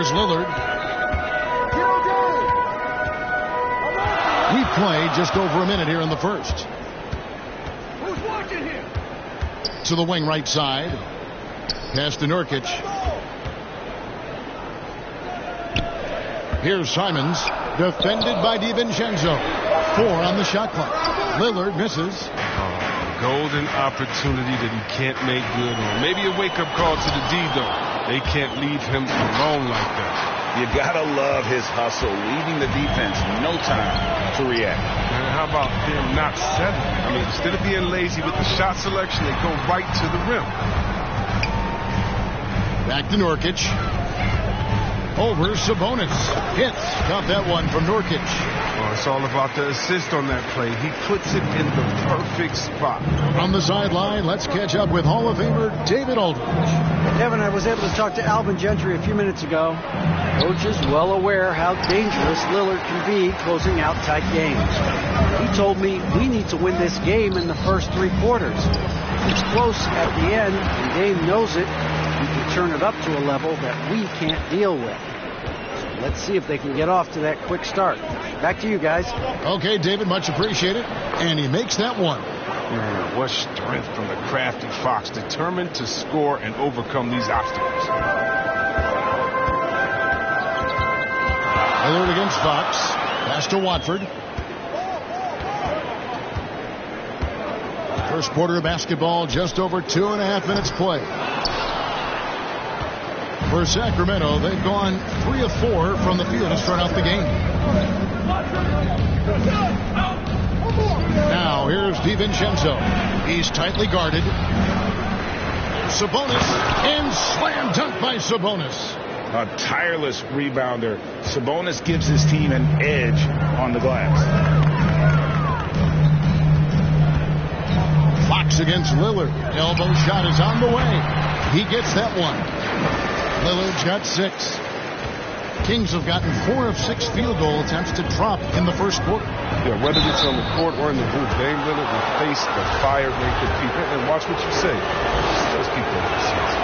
Here's Lillard. We played just over a minute here in the first. Who's watching here? To the wing right side. Pass to Nurkic. Here's Simons. Defended by DiVincenzo. 4 on the shot clock. Lillard misses. Golden opportunity that he can't make good on. Maybe a wake-up call to the D, though. They can't leave him alone like that. You gotta love his hustle, leaving the defense no time to react. And how about them not settling? I mean, instead of being lazy with the shot selection, they go right to the rim. Back to Nurkic. Over Sabonis. Hits. Got that one from Nurkic. Well, it's all about the assist on that play. He puts it in the perfect spot. On the sideline, let's catch up with Hall of Famer David Aldridge. Kevin, I was able to talk to Alvin Gentry a few minutes ago. Coach is well aware how dangerous Lillard can be closing out tight games. He told me we need to win this game in the first 3 quarters. It's close at the end, and Dame knows it. We can turn it up to a level that we can't deal with. So let's see if they can get off to that quick start. Back to you guys. Okay, David, much appreciated. And he makes that one. Man, what strength from the crafty Fox, determined to score and overcome these obstacles. Lillard against Fox. Pass to Watford. First quarter of basketball, just over 2.5 minutes play. For Sacramento, they've gone 3 of 4 from the field to start out the game. Now, here's DiVincenzo. He's tightly guarded. Sabonis, and slam dunk by Sabonis. A tireless rebounder. Sabonis gives his team an edge on the glass. Fox against Lillard. Elbow shot is on the way. He gets that one. Lillard's got 6. Kings have gotten 4 of 6 field goal attempts to drop in the first quarter. Yeah, whether it's on the court or in the booth, Dame Lillard will face the fire rate of people. And watch what you say. Those people in the seats.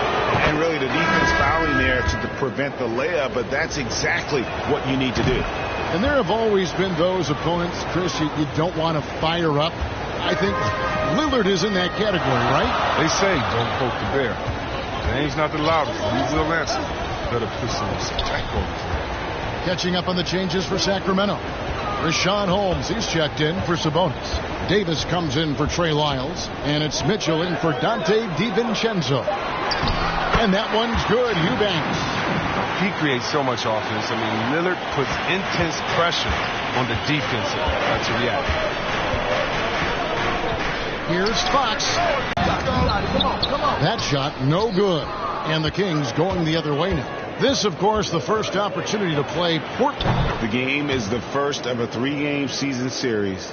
And really, the defense fouling there to prevent the layup, but that's exactly what you need to do. And there have always been those opponents, Chris, you don't want to fire up. I think Lillard is in that category, right? They say don't poke the bear. Dame's not the loudest. He will answer. Better put some respect on his name. Catching up on the changes for Sacramento. Rashawn Holmes, he's checked in for Sabonis. Davis comes in for Trey Lyles. And it's Mitchell in for Dante DiVincenzo. And that one's good. Eubanks. He creates so much offense. I mean, Lillard puts intense pressure on the defense to react. Here's Fox. That shot, no good. And the Kings going the other way now. This, of course, the first opportunity to play Portland. The game is the first of a 3-game season series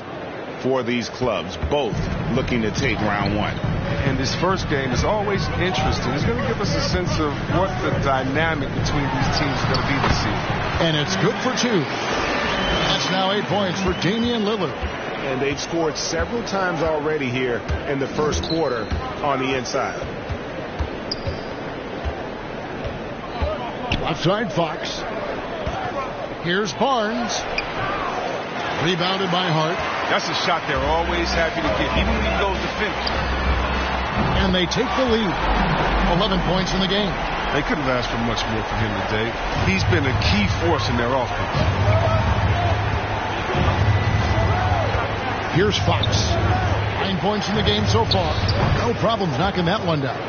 for these clubs, both looking to take round 1. And this first game is always interesting. It's going to give us a sense of what the dynamic between these teams is going to be this season. And it's good for 2. That's now 8 points for Damian Lillard. And they've scored several times already here in the first quarter on the inside. Outside Fox. Here's Barnes. Rebounded by Hart. That's a shot they're always happy to get, even when he goes to finish. And they take the lead. 11 points in the game. They couldn't ask for much more from him today. He's been a key force in their offense. Here's Fox. 9 points in the game so far. No problems knocking that one down.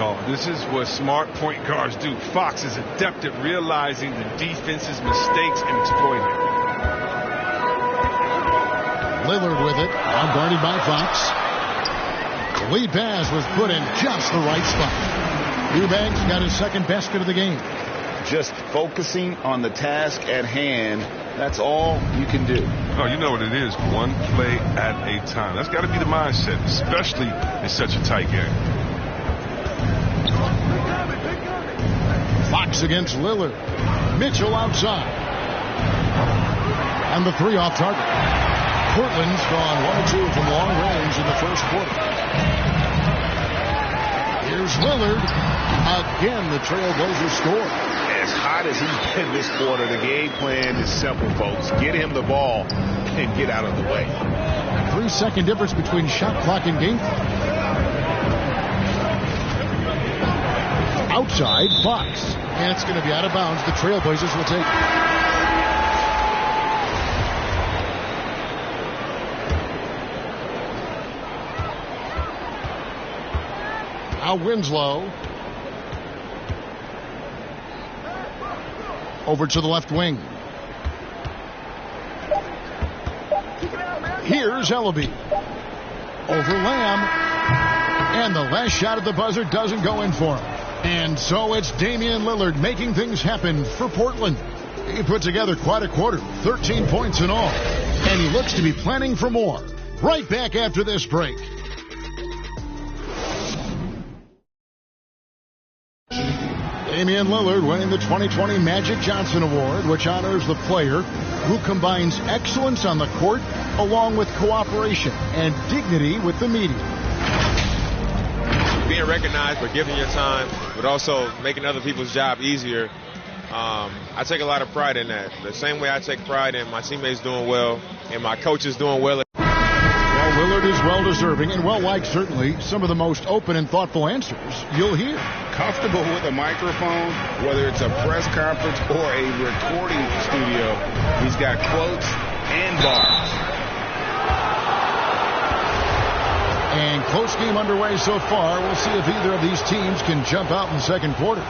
Oh, this is what smart point guards do. Fox is adept at realizing the defense's mistakes and exploiting it. Lillard with it. Now guarded by Fox. The lead pass was put in just the right spot. Eubanks got his second basket of the game. Just focusing on the task at hand. That's all you can do. Oh, you know what it is. One play at a time. That's got to be the mindset, especially in such a tight game. Fox against Lillard. Mitchell outside. And the 3 off target. Portland's gone 1 of 2 from long range in the first quarter. Here's Lillard. Again, the Trailblazers score. As high hot as he's been this quarter, the game plan is simple, folks. Get him the ball and get out of the way. 3-second difference between shot clock and game clock. Outside, Fox. And it's going to be out of bounds. The Trailblazers will take it. Now Winslow. Over to the left wing. Here's Ellaby. Over Lamb. And the last shot at the buzzer doesn't go in for him. And so it's Damian Lillard making things happen for Portland. He put together quite a quarter, 13 points in all. And he looks to be planning for more. Right back after this break. Damian Lillard winning the 2020 Magic Johnson Award, which honors the player who combines excellence on the court along with cooperation and dignity with the media. Being recognized for giving your time, but also making other people's job easier. I take a lot of pride in that. The same way I take pride in my teammates doing well and my coaches doing well. Lillard is well-deserving and well-liked, certainly. Some of the most open and thoughtful answers you'll hear. Comfortable with a microphone, whether it's a press conference or a recording studio. He's got quotes and bars. And close game underway so far. We'll see if either of these teams can jump out in the second quarter.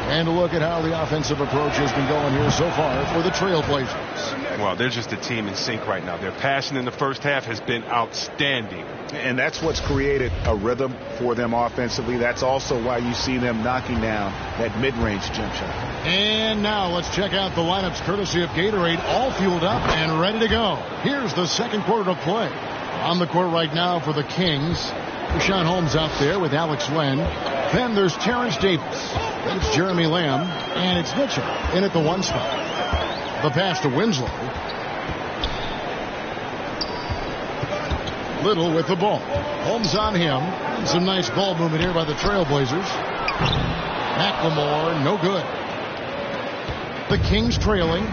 And a look at how the offensive approach has been going here so far for the Trailblazers. Well, they're just a team in sync right now. Their passion in the first half has been outstanding. And that's what's created a rhythm for them offensively. That's also why you see them knocking down that mid-range jump shot. And now let's check out the lineups courtesy of Gatorade, all fueled up and ready to go. Here's the second quarter of play. On the court right now for the Kings. Rashawn Holmes out there with Alex Len. Then there's Terrence Davis. Then it's Jeremy Lamb. And it's Mitchell in at the one spot. The pass to Winslow. Little with the ball. Holmes on him. And some nice ball movement here by the Trailblazers. McLemore, no good. The Kings trailing.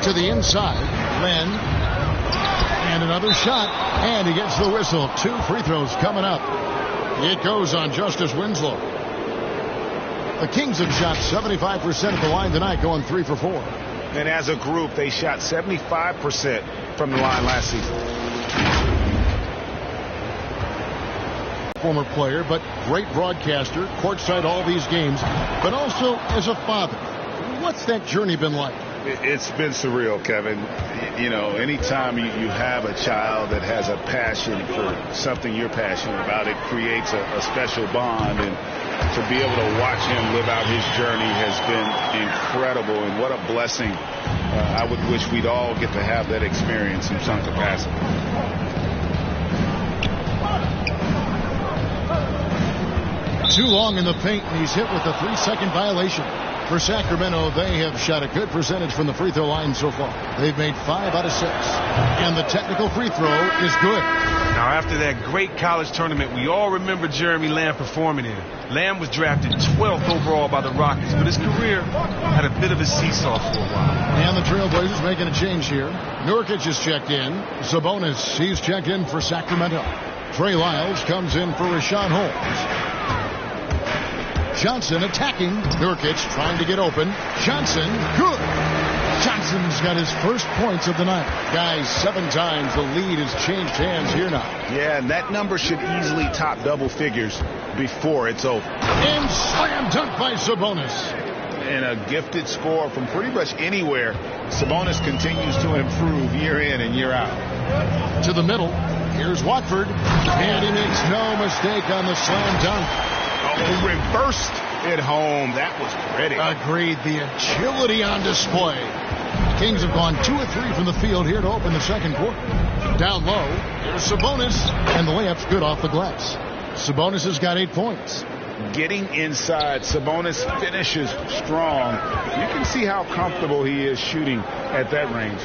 To the inside. Len. And another shot. And he gets the whistle. 2 free throws coming up. It goes on Justice Winslow. The Kings have shot 75% at the line tonight, going 3 for 4. And as a group, they shot 75% from the line last season. Former player, but great broadcaster, courtside all these games, but also as a father. What's that journey been like? It's been surreal, Kevin. You know, anytime you have a child that has a passion for something you're passionate about, it creates a special bond. And to be able to watch him live out his journey has been incredible. And what a blessing. I would wish we'd all get to have that experience in some capacity. Too long in the paint, and he's hit with a 3-second violation. For Sacramento, they have shot a good percentage from the free throw line so far. They've made 5 out of 6. And the technical free throw is good. Now, after that great college tournament, we all remember Jeremy Lamb performing in. Lamb was drafted 12th overall by the Rockets, but his career had a bit of a seesaw for a while. And the Trailblazers making a change here. Nurkic is checked in. Sabonis, he's checked in for Sacramento. Trey Lyles comes in for Rashawn Holmes. Johnson attacking. Nurkic trying to get open. Johnson, good. Johnson's got his first points of the night. Guys, 7 times the lead has changed hands here now. Yeah, and that number should easily top double figures before it's over. And slam dunk by Sabonis. And a gifted score from pretty much anywhere. Sabonis continues to improve year in and year out. To the middle. Here's Watford. And he makes no mistake on the slam dunk. Oh, reversed at home. That was pretty. Agreed. The agility on display. Kings have gone 2 of 3 from the field here to open the second quarter. Down low, here's Sabonis, and the layup's good off the glass. Sabonis has got 8 points. Getting inside, Sabonis finishes strong. You can see how comfortable he is shooting at that range.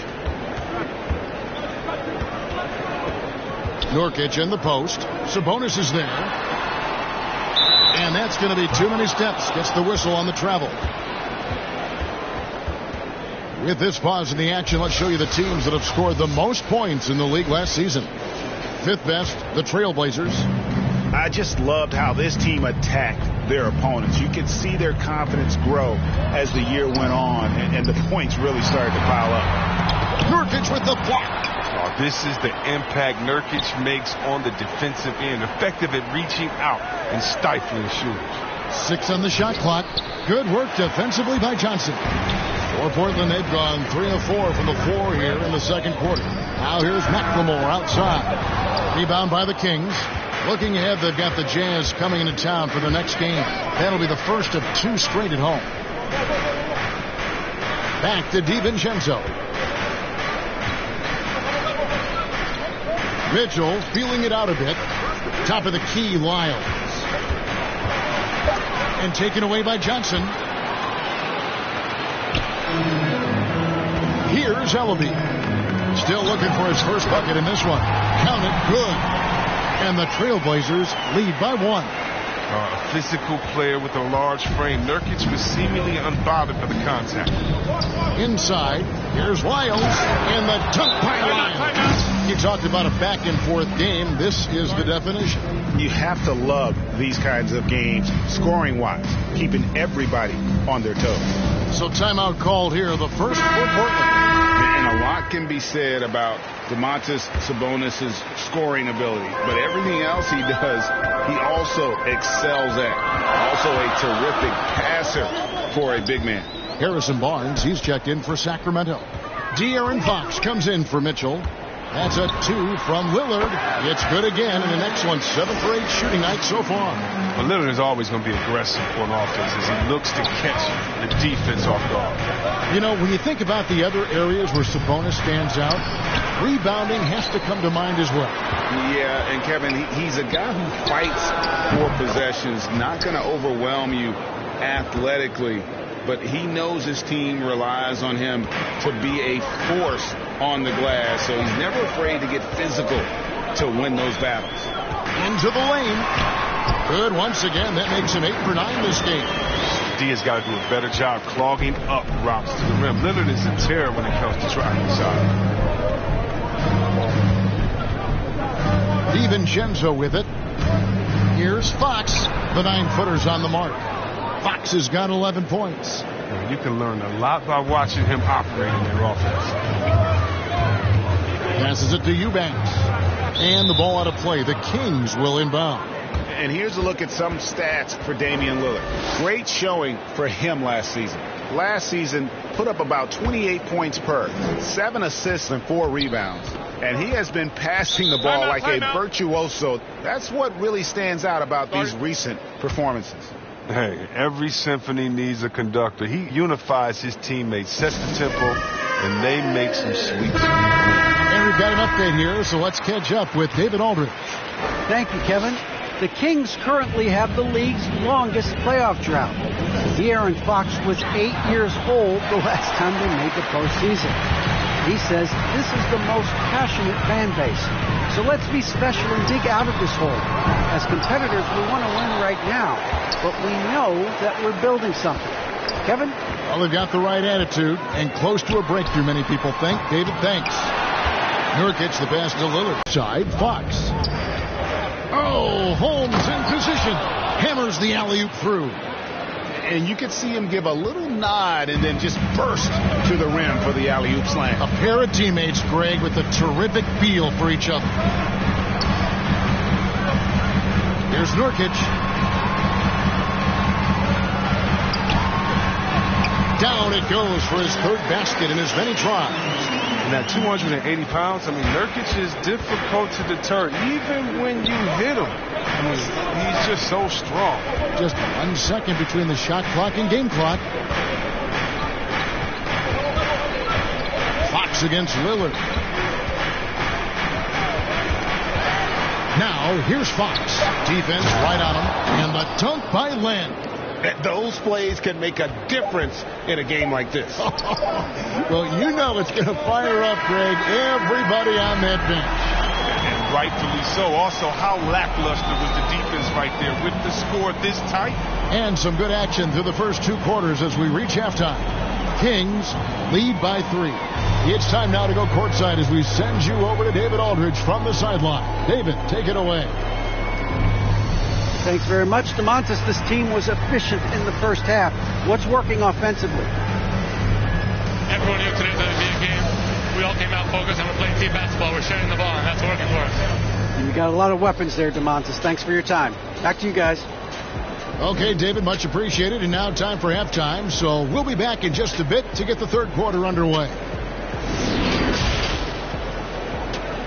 Nurkic in the post. Sabonis is there. And that's going to be too many steps. Gets the whistle on the travel. With this pause in the action, let's show you the teams that have scored the most points in the league last season. Fifth best, the Trailblazers. I just loved how this team attacked their opponents. You could see their confidence grow as the year went on, and the points really started to pile up. Nurkic with the block. Oh, this is the impact Nurkic makes on the defensive end. Effective at reaching out and stifling shooters. 6 on the shot clock. Good work defensively by Johnson. For Portland, they've gone 3 of 4 from the floor here in the second quarter. Now here's McLemore outside. Rebound by the Kings. Looking ahead, they've got the Jazz coming into town for the next game. That'll be the first of 2 straight at home. Back to DiVincenzo. Mitchell feeling it out a bit. Top of the key, Lyles. And taken away by Johnson. Here's Ellaby. Still looking for his first bucket in this one. Count it, good. And the Trailblazers lead by 1. A physical player with a large frame. Nurkic was seemingly unbothered by the contact. Inside, here's Lyles. And the dunk by Lyles. You talked about a back and forth game. This is the definition. You have to love these kinds of games, scoring-wise, keeping everybody on their toes. So timeout called here, the first for Portland. And a lot can be said about Domantas Sabonis' scoring ability, but everything else he does, he also excels at. Also a terrific passer for a big man. Harrison Barnes, he's checked in for Sacramento. De'Aaron Fox comes in for Mitchell. That's a 2 from Lillard. It's good again, and an excellent 7 for 8 shooting night so far. Well, Lillard is always going to be aggressive for an offense as he looks to catch the defense off guard. You know, when you think about the other areas where Sabonis stands out, rebounding has to come to mind as well. Yeah, and Kevin, he's a guy who fights for possessions, not going to overwhelm you athletically, but he knows his team relies on him to be a force on the glass, so he's never afraid to get physical to win those battles. Into the lane. Good once again. That makes him 8 for 9 this game. D has got to do a better job clogging up routes to the rim. Lillard is in terror when it comes to driving the shot. DiVincenzo with it. Here's Fox. The 9-footer's on the mark. Fox has got 11 points. You can learn a lot by watching him operate in their offense. Passes it to Eubanks. And the ball out of play. The Kings will inbound. And here's a look at some stats for Damian Lillard. Great showing for him last season. Last season, put up about 28 points per, 7 assists and 4 rebounds. And he has been passing the ball like a virtuoso. That's what really stands out about these recent performances. Hey, every symphony needs a conductor. He unifies his teammates, sets the tempo, and they make some sweet. And we've got an update here, so let's catch up with David Aldridge. Thank you, Kevin. The Kings currently have the league's longest playoff drought. De'Aaron Fox was 8 years old the last time they made the postseason. He says this is the most passionate fan base. So let's be special and dig out of this hole. As competitors, we want to win right now, but we know that we're building something. Kevin? Well, they've got the right attitude and close to a breakthrough, many people think. David, thanks. Nurkic, the pass to Lillard. Side, Fox. Oh, Holmes in position. Hammers the alley-oop through. And you could see him give a little nod and then just burst to the rim for the alley-oop slam. A pair of teammates, Greg, with a terrific feel for each other. Here's Nurkic. Down it goes for his 3rd basket in as many tries. And at 280 pounds, I mean, Nurkic is difficult to deter, even when you hit him. I mean, he's just so strong. Just 1 second between the shot clock and game clock. Fox against Lillard. Now, here's Fox. Defense right on him. And the dunk by Len. Those plays can make a difference in a game like this. Well, you know it's going to fire up, Greg, everybody on that bench. And rightfully so. Also, how lackluster was the defense right there with the score this tight. And some good action through the first 2 quarters as we reach halftime. Kings lead by 3. It's time now to go courtside as we send you over to David Aldridge from the sideline. David, take it away. Thanks very much, DeMontis. This team was efficient in the first half. What's working offensively? Everyone knew today's going to be a game. We all came out focused and we're playing team basketball. We're sharing the ball, and that's working for us. You got a lot of weapons there, DeMontis. Thanks for your time. Back to you guys. Okay, David, much appreciated. And now time for halftime. So we'll be back in just a bit to get the third quarter underway.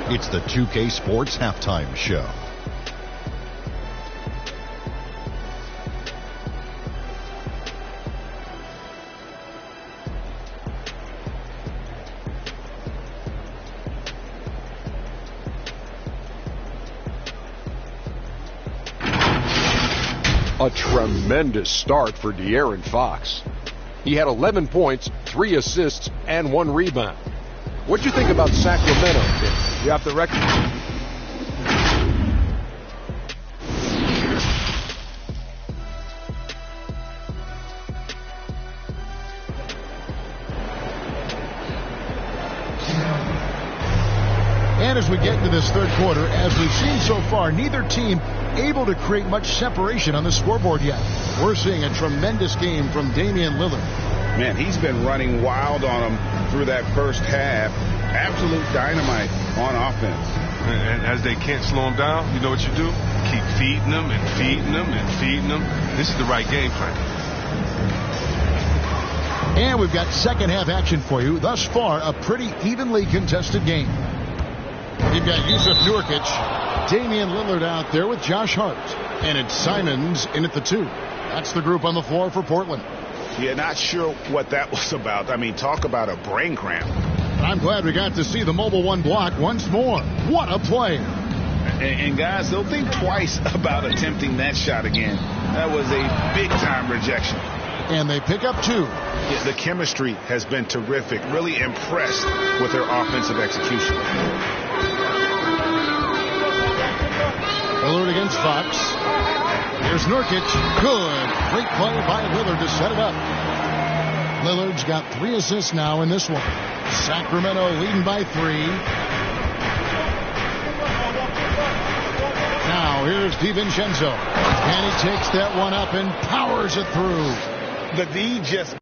It's the 2K Sports Halftime Show. A tremendous start for De'Aaron Fox. He had 11 points, 3 assists, and 1 rebound. What'd you think about Sacramento? You have to recognize. And as we get into this third quarter, as we've seen so far, neither team able to create much separation on the scoreboard yet. We're seeing a tremendous game from Damian Lillard. Man, he's been running wild on them through that first half. Absolute dynamite on offense. And as they can't slow him down, you know what you do? Keep feeding them and feeding them and feeding them. This is the right game plan. And we've got second half action for you. Thus far, a pretty evenly contested game. You've got Yusuf Nurkic, Damian Lillard out there with Josh Hart. And it's Simons in at the 2. That's the group on the floor for Portland. Yeah, not sure what that was about. I mean, talk about a brain cramp. I'm glad we got to see the mobile 1 block once more. What a play. And guys, they'll think twice about attempting that shot again. That was a big-time rejection. And they pick up 2. Yeah, the chemistry has been terrific. Really impressed with their offensive execution. Lillard against Fox. Here's Nurkic. Good. Great play by Lillard to set it up. Lillard's got 3 assists now in this one. Sacramento leading by 3. Now here's DiVincenzo. And he takes that one up and powers it through. The D just